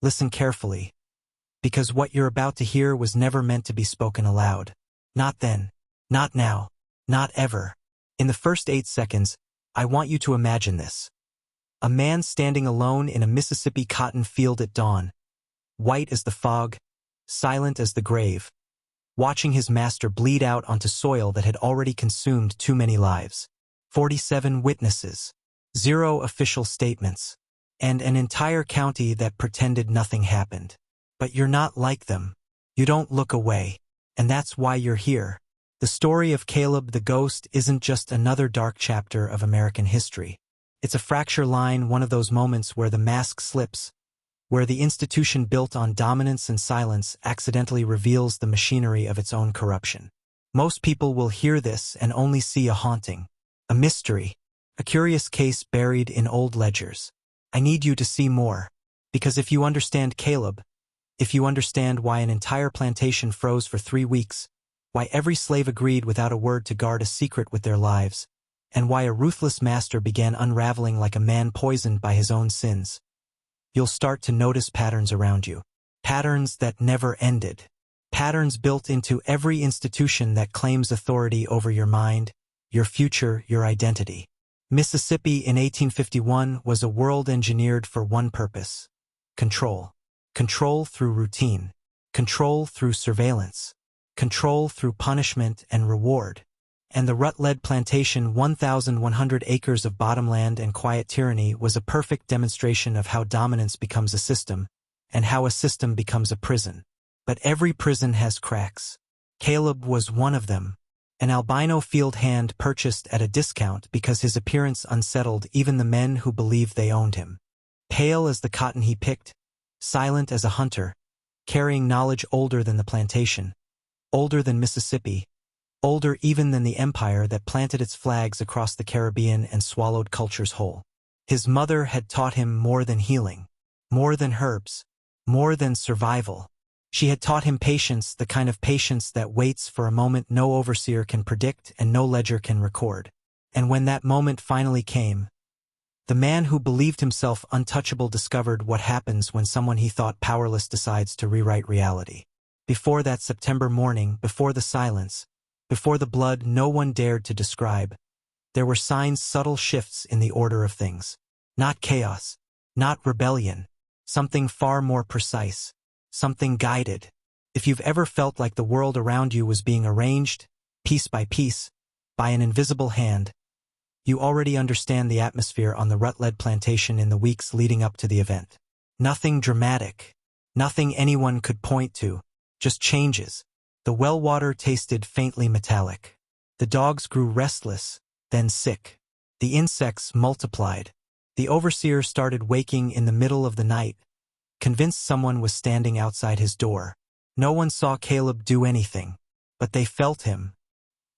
Listen carefully, because what you're about to hear was never meant to be spoken aloud. Not then, not now, not ever. In the first 8 seconds, I want you to imagine this. A man standing alone in a Mississippi cotton field at dawn, white as the fog, silent as the grave, watching his master bleed out onto soil that had already consumed too many lives. 47 witnesses, 0 official statements, and an entire county that pretended nothing happened. But you're not like them. You don't look away. And that's why you're here. The story of Caleb the Ghost isn't just another dark chapter of American history. It's a fracture line, one of those moments where the mask slips, where the institution built on dominance and silence accidentally reveals the machinery of its own corruption. Most people will hear this and only see a haunting, a mystery, a curious case buried in old ledgers. I need you to see more, because if you understand Caleb, if you understand why an entire plantation froze for 3 weeks, why every slave agreed without a word to guard a secret with their lives, and why a ruthless master began unraveling like a man poisoned by his own sins, you'll start to notice patterns around you. Patterns that never ended. Patterns built into every institution that claims authority over your mind, your future, your identity. Mississippi in 1851 was a world engineered for one purpose: control. Control through routine. Control through surveillance. Control through punishment and reward. And the Rutledge plantation, 1,100 acres of bottomland and quiet tyranny, was a perfect demonstration of how dominance becomes a system, and how a system becomes a prison. But every prison has cracks. Caleb was one of them. An albino field hand purchased at a discount because his appearance unsettled even the men who believed they owned him. Pale as the cotton he picked, silent as a hunter, carrying knowledge older than the plantation, older than Mississippi, older even than the empire that planted its flags across the Caribbean and swallowed cultures whole. His mother had taught him more than healing, more than herbs, more than survival. She had taught him patience, the kind of patience that waits for a moment no overseer can predict and no ledger can record. And when that moment finally came, the man who believed himself untouchable discovered what happens when someone he thought powerless decides to rewrite reality. Before that September morning, before the silence, before the blood no one dared to describe, there were signs, subtle shifts in the order of things. Not chaos, not rebellion, something far more precise, something guided. If you've ever felt like the world around you was being arranged, piece by piece, by an invisible hand, you already understand the atmosphere on the Rutledge plantation in the weeks leading up to the event. Nothing dramatic, nothing anyone could point to, just changes. The well water tasted faintly metallic. The dogs grew restless, then sick. The insects multiplied. The overseer started waking in the middle of the night, convinced someone was standing outside his door. No one saw Caleb do anything, but they felt him.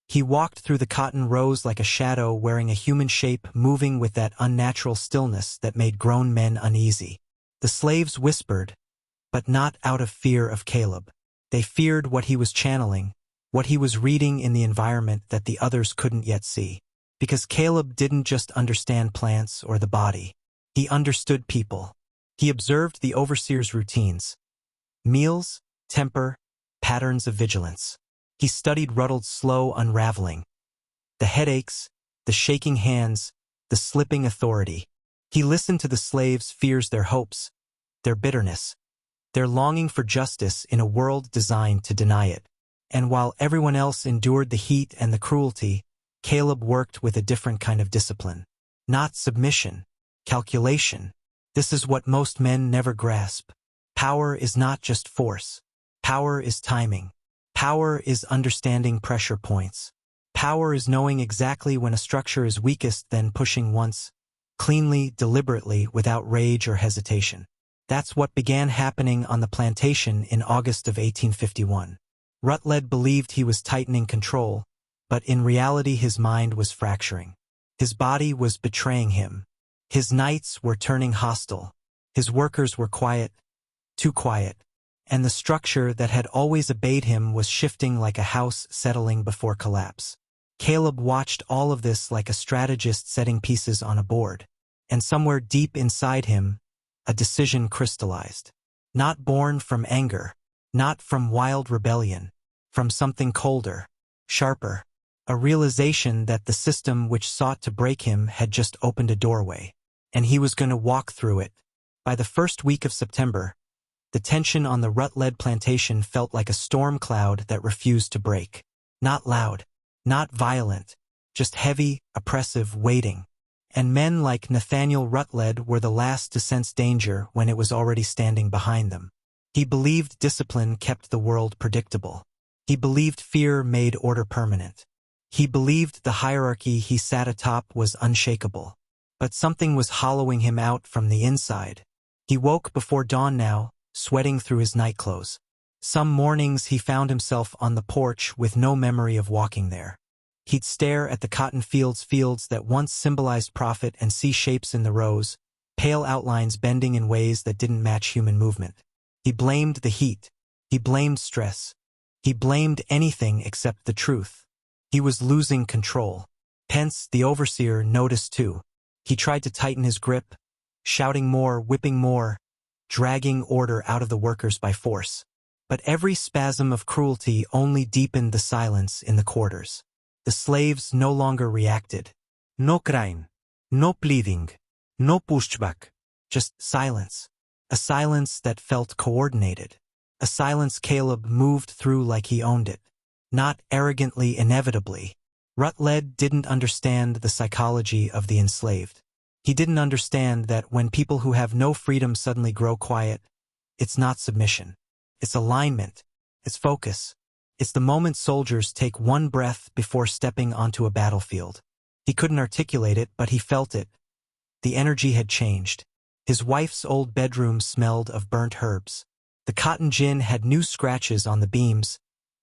He walked through the cotton rows like a shadow, wearing a human shape, moving with that unnatural stillness that made grown men uneasy. The slaves whispered, but not out of fear of Caleb. They feared what he was channeling, what he was reading in the environment that the others couldn't yet see. Because Caleb didn't just understand plants or the body. He understood people. He observed the overseer's routines. Meals, temper, patterns of vigilance. He studied Rutledge's slow unraveling. The headaches, the shaking hands, the slipping authority. He listened to the slaves' fears, their hopes, their bitterness, their longing for justice in a world designed to deny it. And while everyone else endured the heat and the cruelty, Caleb worked with a different kind of discipline. Not submission, calculation. This is what most men never grasp. Power is not just force. Power is timing. Power is understanding pressure points. Power is knowing exactly when a structure is weakest, then pushing once, cleanly, deliberately, without rage or hesitation. That's what began happening on the plantation in August of 1851. Rutledge believed he was tightening control, but in reality his mind was fracturing. His body was betraying him. His nights were turning hostile. His workers were quiet, too quiet, and the structure that had always obeyed him was shifting like a house settling before collapse. Caleb watched all of this like a strategist setting pieces on a board, and somewhere deep inside him, a decision crystallized. Not born from anger, not from wild rebellion, from something colder, sharper, a realization that the system which sought to break him had just opened a doorway, and he was going to walk through it. By the first week of September, the tension on the Rutledge plantation felt like a storm cloud that refused to break. Not loud, not violent, just heavy, oppressive, waiting. And men like Nathaniel Rutledge were the last to sense danger when it was already standing behind them. He believed discipline kept the world predictable. He believed fear made order permanent. He believed the hierarchy he sat atop was unshakable. But something was hollowing him out from the inside. He woke before dawn now, sweating through his nightclothes. Some mornings he found himself on the porch with no memory of walking there. He'd stare at the cotton fields that once symbolized profit and see shapes in the rows, pale outlines bending in ways that didn't match human movement. He blamed the heat. He blamed stress. He blamed anything except the truth. He was losing control. Pence, the overseer, noticed too. He tried to tighten his grip, shouting more, whipping more, dragging order out of the workers by force. But every spasm of cruelty only deepened the silence in the quarters. The slaves no longer reacted. No crying, no pleading, no pushback. Just silence. A silence that felt coordinated. A silence Caleb moved through like he owned it. Not arrogantly, inevitably. Rutledge didn't understand the psychology of the enslaved. He didn't understand that when people who have no freedom suddenly grow quiet, it's not submission. It's alignment. It's focus. It's the moment soldiers take one breath before stepping onto a battlefield. He couldn't articulate it, but he felt it. The energy had changed. His wife's old bedroom smelled of burnt herbs. The cotton gin had new scratches on the beams,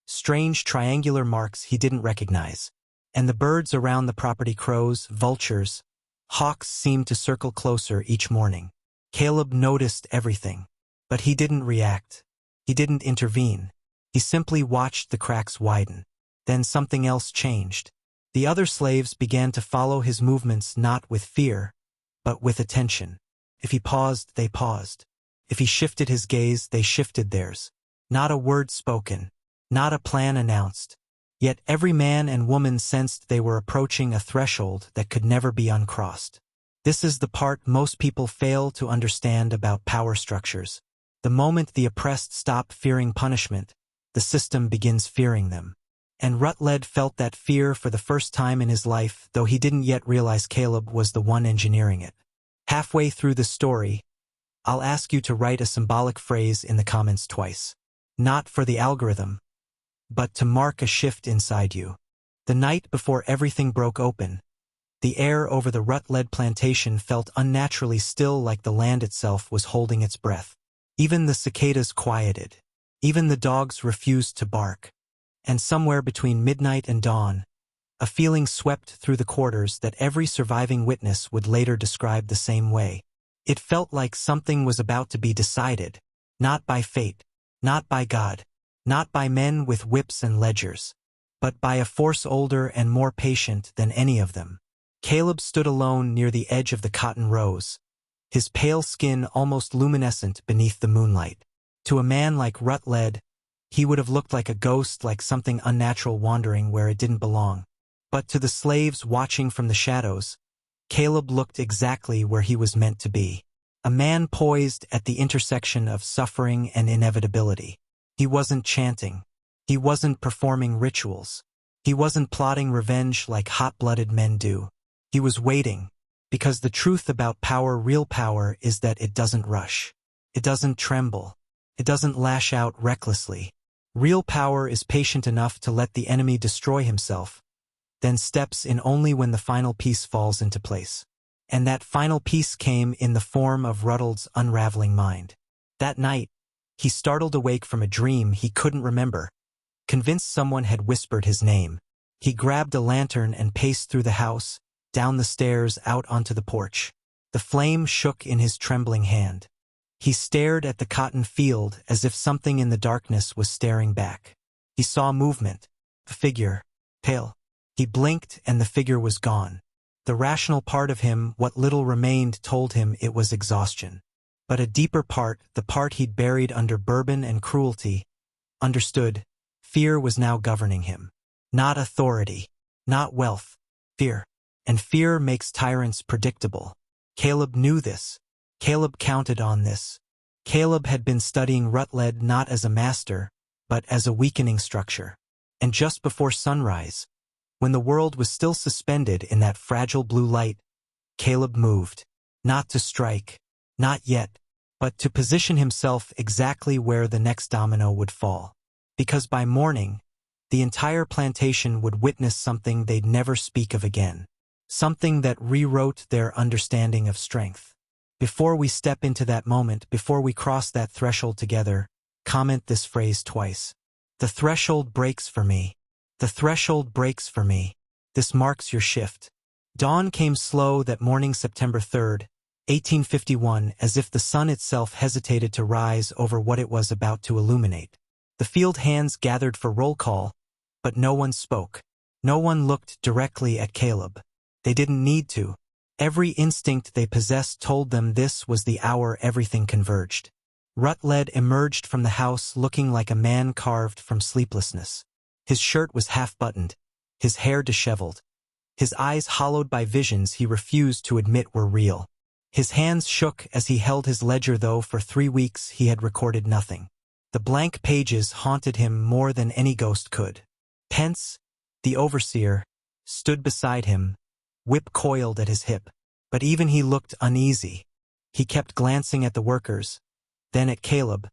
strange triangular marks he didn't recognize. And the birds around the property, crows, vultures, hawks, seemed to circle closer each morning. Caleb noticed everything, but he didn't react. He didn't intervene. He simply watched the cracks widen. Then something else changed. The other slaves began to follow his movements not with fear, but with attention. If he paused, they paused. If he shifted his gaze, they shifted theirs. Not a word spoken, not a plan announced. Yet every man and woman sensed they were approaching a threshold that could never be uncrossed. This is the part most people fail to understand about power structures. The moment the oppressed stop fearing punishment, the system begins fearing them. And Rutledge felt that fear for the first time in his life, though he didn't yet realize Caleb was the one engineering it. Halfway through the story, I'll ask you to write a symbolic phrase in the comments twice. Not for the algorithm, but to mark a shift inside you. The night before everything broke open, the air over the Rutledge plantation felt unnaturally still, like the land itself was holding its breath. Even the cicadas quieted. Even the dogs refused to bark. And somewhere between midnight and dawn, a feeling swept through the quarters that every surviving witness would later describe the same way. It felt like something was about to be decided, not by fate, not by God, not by men with whips and ledgers, but by a force older and more patient than any of them. Caleb stood alone near the edge of the cotton rows, his pale skin almost luminescent beneath the moonlight. To a man like Rutledge, he would have looked like a ghost, like something unnatural wandering where it didn't belong. But to the slaves watching from the shadows, Caleb looked exactly where he was meant to be. A man poised at the intersection of suffering and inevitability. He wasn't chanting. He wasn't performing rituals. He wasn't plotting revenge like hot-blooded men do. He was waiting, because the truth about power, real power, is that it doesn't rush. It doesn't tremble. It doesn't lash out recklessly. Real power is patient enough to let the enemy destroy himself, then steps in only when the final piece falls into place. And that final piece came in the form of Rutledge's unraveling mind. That night, he startled awake from a dream he couldn't remember, convinced someone had whispered his name. He grabbed a lantern and paced through the house, down the stairs, out onto the porch. The flame shook in his trembling hand. He stared at the cotton field as if something in the darkness was staring back. He saw movement, a figure, pale. He blinked and the figure was gone. The rational part of him, what little remained, told him it was exhaustion. But a deeper part, the part he'd buried under bourbon and cruelty, understood. Fear was now governing him. Not authority, not wealth, fear. And fear makes tyrants predictable. Caleb knew this. Caleb counted on this. Caleb had been studying Rutledge not as a master, but as a weakening structure. And just before sunrise, when the world was still suspended in that fragile blue light, Caleb moved. Not to strike, not yet, but to position himself exactly where the next domino would fall. Because by morning, the entire plantation would witness something they'd never speak of again. Something that rewrote their understanding of strength. Before we step into that moment, before we cross that threshold together, comment this phrase twice. The threshold breaks for me. The threshold breaks for me. This marks your shift. Dawn came slow that morning, September 3rd, 1851, as if the sun itself hesitated to rise over what it was about to illuminate. The field hands gathered for roll call, but no one spoke. No one looked directly at Caleb. They didn't need to. Every instinct they possessed told them this was the hour everything converged. Rutledge emerged from the house looking like a man carved from sleeplessness. His shirt was half-buttoned, his hair disheveled, his eyes hollowed by visions he refused to admit were real. His hands shook as he held his ledger, though for 3 weeks he had recorded nothing. The blank pages haunted him more than any ghost could. Pence, the overseer, stood beside him, whip coiled at his hip. But even he looked uneasy. He kept glancing at the workers, then at Caleb,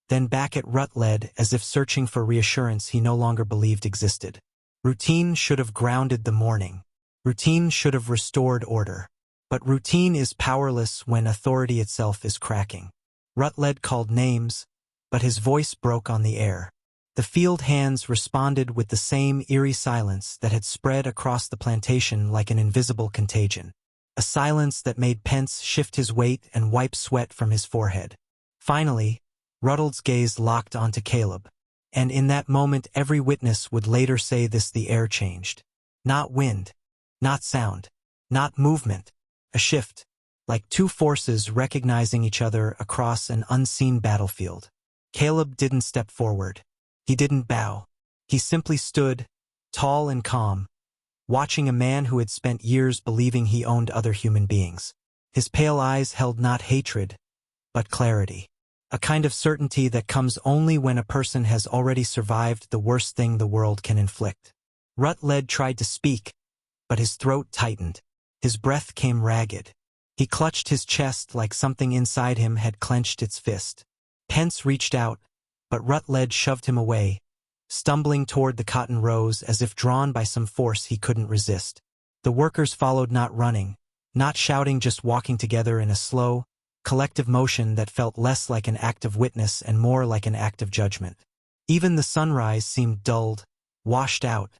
then back at Rutledge, as if searching for reassurance he no longer believed existed. Routine should have grounded the morning. Routine should have restored order. But routine is powerless when authority itself is cracking. Rutledge called names, but his voice broke on the air. The field hands responded with the same eerie silence that had spread across the plantation like an invisible contagion. A silence that made Pence shift his weight and wipe sweat from his forehead. Finally, Rutledge's gaze locked onto Caleb. And in that moment every witness would later say this: the air changed. Not wind, not sound, not movement. A shift, like two forces recognizing each other across an unseen battlefield. Caleb didn't step forward. He didn't bow. He simply stood, tall and calm, watching a man who had spent years believing he owned other human beings. His pale eyes held not hatred, but clarity. A kind of certainty that comes only when a person has already survived the worst thing the world can inflict. Rutledge tried to speak, but his throat tightened. His breath came ragged. He clutched his chest like something inside him had clenched its fist. Pence reached out, but Rutledge shoved him away, stumbling toward the cotton rows as if drawn by some force he couldn't resist. The workers followed, not running, not shouting, just walking together in a slow, collective motion that felt less like an act of witness and more like an act of judgment. Even the sunrise seemed dulled, washed out,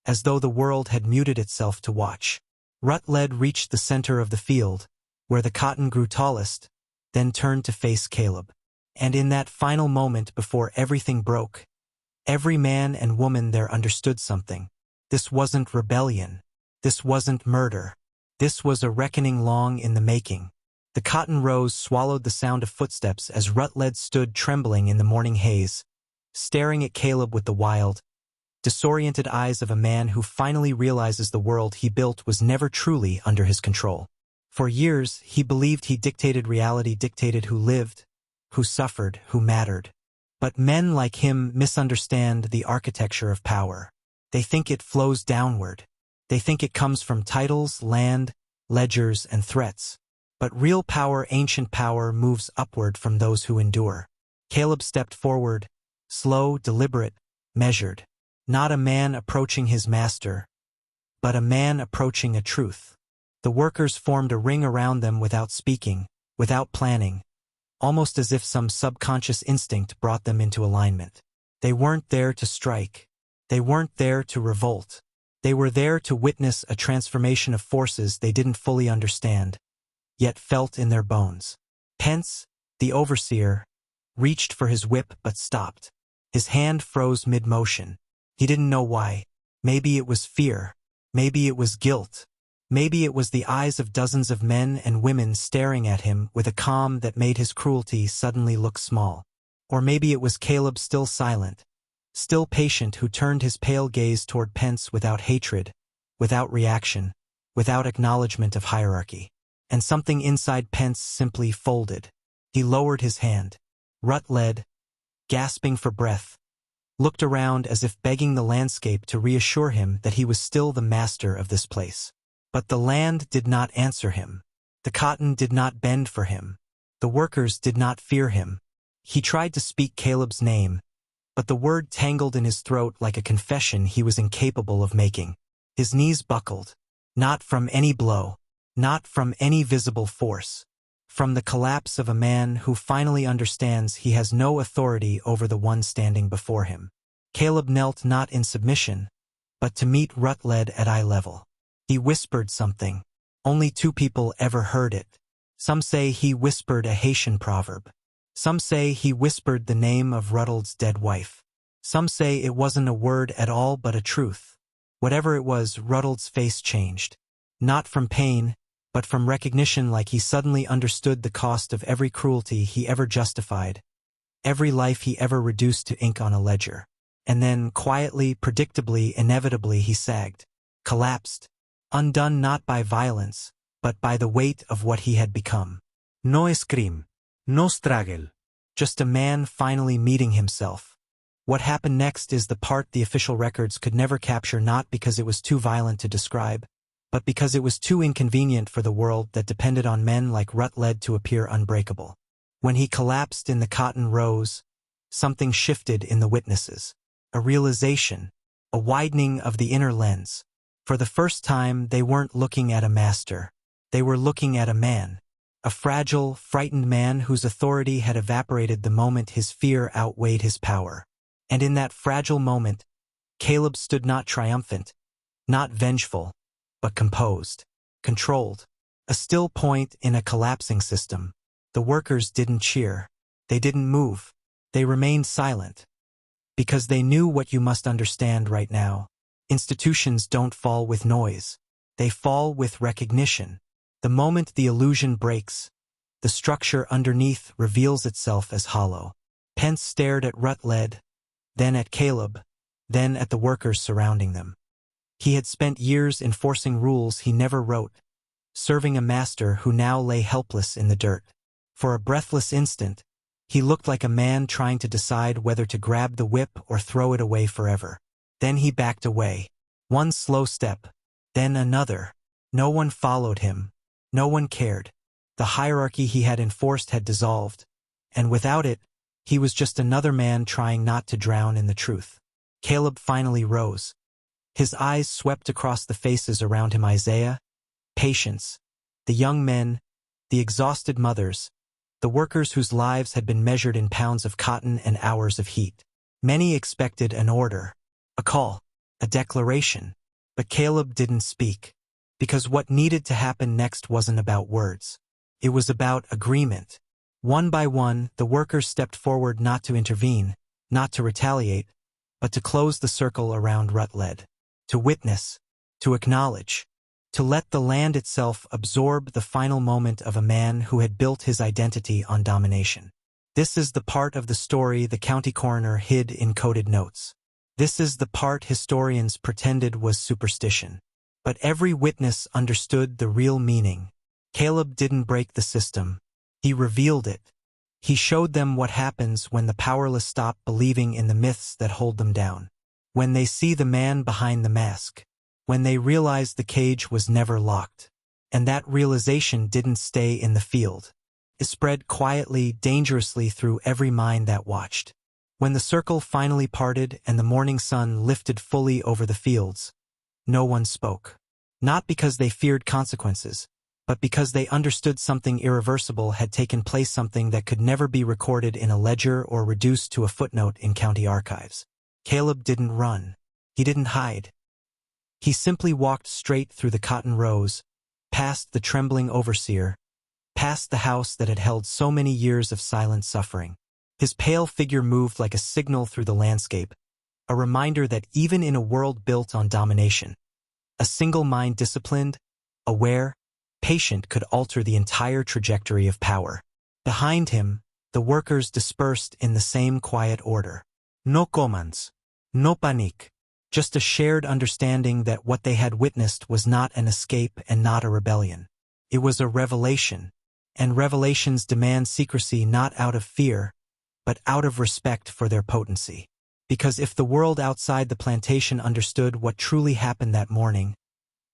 as though the world had muted itself to watch. Rutledge reached the center of the field, where the cotton grew tallest, then turned to face Caleb. And in that final moment before everything broke, every man and woman there understood something. This wasn't rebellion. This wasn't murder. This was a reckoning long in the making. The cotton rows swallowed the sound of footsteps as Rutledge stood trembling in the morning haze, staring at Caleb with the wild, disoriented eyes of a man who finally realizes the world he built was never truly under his control. For years, he believed he dictated reality, dictated who lived, who suffered, who mattered. But men like him misunderstand the architecture of power. They think it flows downward. They think it comes from titles, land, ledgers, and threats. But real power, ancient power, moves upward from those who endure. Caleb stepped forward, slow, deliberate, measured. Not a man approaching his master, but a man approaching a truth. The workers formed a ring around them without speaking, without planning, almost as if some subconscious instinct brought them into alignment. They weren't there to strike. They weren't there to revolt. They were there to witness a transformation of forces they didn't fully understand, yet felt in their bones. Pence, the overseer, reached for his whip but stopped. His hand froze mid-motion. He didn't know why. Maybe it was fear. Maybe it was guilt. Maybe it was the eyes of dozens of men and women staring at him with a calm that made his cruelty suddenly look small. Or maybe it was Caleb, still silent, still patient, who turned his pale gaze toward Pence without hatred, without reaction, without acknowledgement of hierarchy. And something inside Pence simply folded. He lowered his hand. Rutledge, gasping for breath, looked around as if begging the landscape to reassure him that he was still the master of this place. But the land did not answer him. The cotton did not bend for him. The workers did not fear him. He tried to speak Caleb's name, but the word tangled in his throat like a confession he was incapable of making. His knees buckled, not from any blow, not from any visible force, from the collapse of a man who finally understands he has no authority over the one standing before him. Caleb knelt not in submission, but to meet Rutledge at eye level. He whispered something. Only two people ever heard it. Some say he whispered a Haitian proverb. Some say he whispered the name of Rutledge's dead wife. Some say it wasn't a word at all but a truth. Whatever it was, Rutledge's face changed. Not from pain, but from recognition, like he suddenly understood the cost of every cruelty he ever justified, every life he ever reduced to ink on a ledger. And then, quietly, predictably, inevitably, he sagged, collapsed, undone not by violence, but by the weight of what he had become. No escrime, no struggle. Just a man finally meeting himself. What happened next is the part the official records could never capture, not because it was too violent to describe, but because it was too inconvenient for the world that depended on men like Rutledge to appear unbreakable. When he collapsed in the cotton rows, something shifted in the witnesses. A realization, a widening of the inner lens. For the first time, they weren't looking at a master. They were looking at a man. A fragile, frightened man whose authority had evaporated the moment his fear outweighed his power. And in that fragile moment, Caleb stood not triumphant, not vengeful, but composed, controlled. A still point in a collapsing system. The workers didn't cheer. They didn't move. They remained silent. Because they knew what you must understand right now. Institutions don't fall with noise. They fall with recognition. The moment the illusion breaks, the structure underneath reveals itself as hollow. Pence stared at Rutledge, then at Caleb, then at the workers surrounding them. He had spent years enforcing rules he never wrote, serving a master who now lay helpless in the dirt. For a breathless instant, he looked like a man trying to decide whether to grab the whip or throw it away forever. Then he backed away. One slow step, then another. No one followed him. No one cared. The hierarchy he had enforced had dissolved, and without it, he was just another man trying not to drown in the truth. Caleb finally rose. His eyes swept across the faces around him. Isaiah, Patience, the young men, the exhausted mothers, the workers whose lives had been measured in pounds of cotton and hours of heat. Many expected an order, a call, a declaration. But Caleb didn't speak, because what needed to happen next wasn't about words. It was about agreement. One by one, the workers stepped forward, not to intervene, not to retaliate, but to close the circle around Rutledge, to witness, to acknowledge, to let the land itself absorb the final moment of a man who had built his identity on domination. This is the part of the story the county coroner hid in coded notes. This is the part historians pretended was superstition. But every witness understood the real meaning. Caleb didn't break the system. He revealed it. He showed them what happens when the powerless stop believing in the myths that hold them down. When they see the man behind the mask. When they realize the cage was never locked. And that realization didn't stay in the field. It spread quietly, dangerously through every mind that watched. When the circle finally parted and the morning sun lifted fully over the fields, no one spoke. Not because they feared consequences, but because they understood something irreversible had taken place, something that could never be recorded in a ledger or reduced to a footnote in county archives. Caleb didn't run. He didn't hide. He simply walked straight through the cotton rows, past the trembling overseer, past the house that had held so many years of silent suffering. His pale figure moved like a signal through the landscape, a reminder that even in a world built on domination, a single mind disciplined, aware, patient, could alter the entire trajectory of power. Behind him, the workers dispersed in the same quiet order. No commands, no panique, just a shared understanding that what they had witnessed was not an escape and not a rebellion. It was a revelation, and revelations demand secrecy not out of fear, but out of respect for their potency. Because if the world outside the plantation understood what truly happened that morning,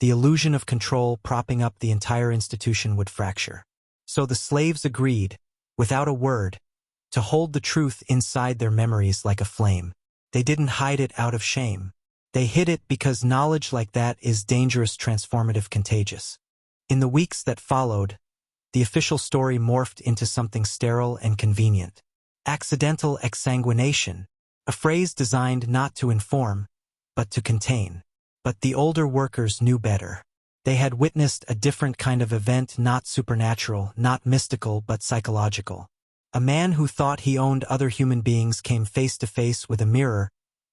the illusion of control propping up the entire institution would fracture. So the slaves agreed, without a word, to hold the truth inside their memories like a flame. They didn't hide it out of shame. They hid it because knowledge like that is dangerous, transformative, contagious. In the weeks that followed, the official story morphed into something sterile and convenient. Accidental exsanguination, a phrase designed not to inform, but to contain. But the older workers knew better. They had witnessed a different kind of event, not supernatural, not mystical, but psychological. A man who thought he owned other human beings came face to face with a mirror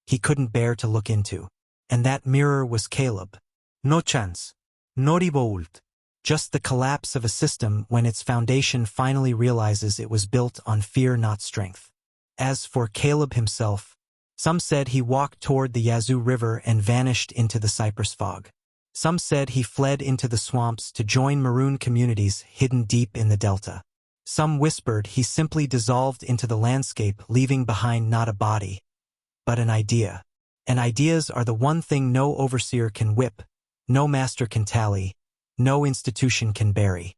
he couldn't bear to look into. And that mirror was Caleb. No chance. No revolt. Just the collapse of a system when its foundation finally realizes it was built on fear, not strength. As for Caleb himself, some said he walked toward the Yazoo River and vanished into the cypress fog. Some said he fled into the swamps to join maroon communities hidden deep in the delta. Some whispered he simply dissolved into the landscape, leaving behind not a body, but an idea. And ideas are the one thing no overseer can whip, no master can tally, no institution can bury.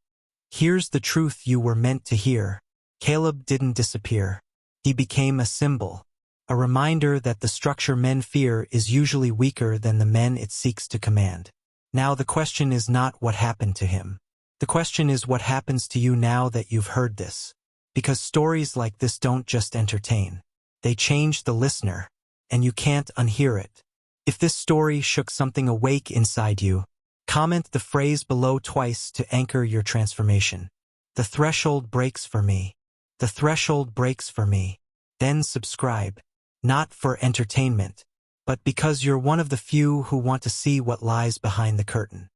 Here's the truth you were meant to hear. Caleb didn't disappear. He became a symbol, a reminder that the structure men fear is usually weaker than the men it seeks to command. Now the question is not what happened to him. The question is what happens to you now that you've heard this. Because stories like this don't just entertain. They change the listener, and you can't unhear it. If this story shook something awake inside you, comment the phrase below twice to anchor your transformation. The threshold breaks for me. The threshold breaks for me. Then subscribe. Not for entertainment, but because you're one of the few who want to see what lies behind the curtain.